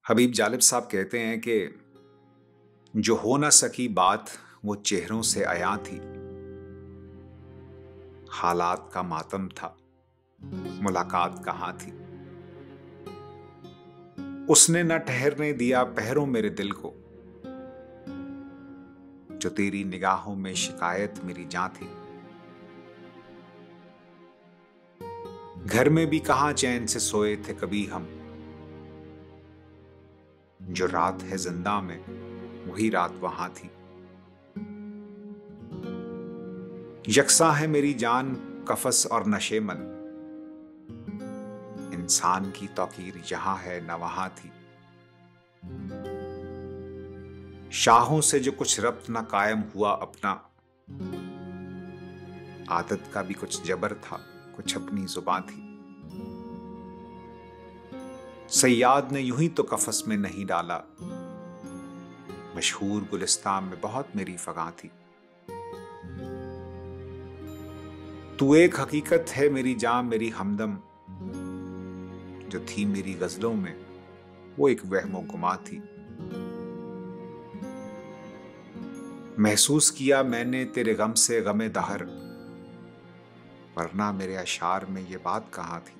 हबीब जालिब साहब कहते हैं कि जो हो ना सकी बात वो चेहरों से अया थी। हालात का मातम था, मुलाकात कहाँ थी। उसने न ठहरने दिया पहरों मेरे दिल को, जो तेरी निगाहों में शिकायत मेरी जान थी। घर में भी कहाँ चैन से सोए थे कभी हम, जो रात है जिंदा में वही रात वहां थी। यकसा है मेरी जान कफस और नशेमन, इंसान की तौकीर यहां है न वहां थी। शाहों से जो कुछ रब्त न कायम हुआ अपना, आदत का भी कुछ जबर था, कुछ अपनी जुबान थी। सयाद ने यूं ही तो कफस में नहीं डाला, मशहूर गुलिस्तान में बहुत मेरी फगां थी। तू एक हकीकत है मेरी जान मेरी हमदम, जो थी मेरी गजलों में वो एक वहमो गुमा थी। महसूस किया मैंने तेरे गम से गमे दहर, वरना मेरे अशार में ये बात कहाँ थी।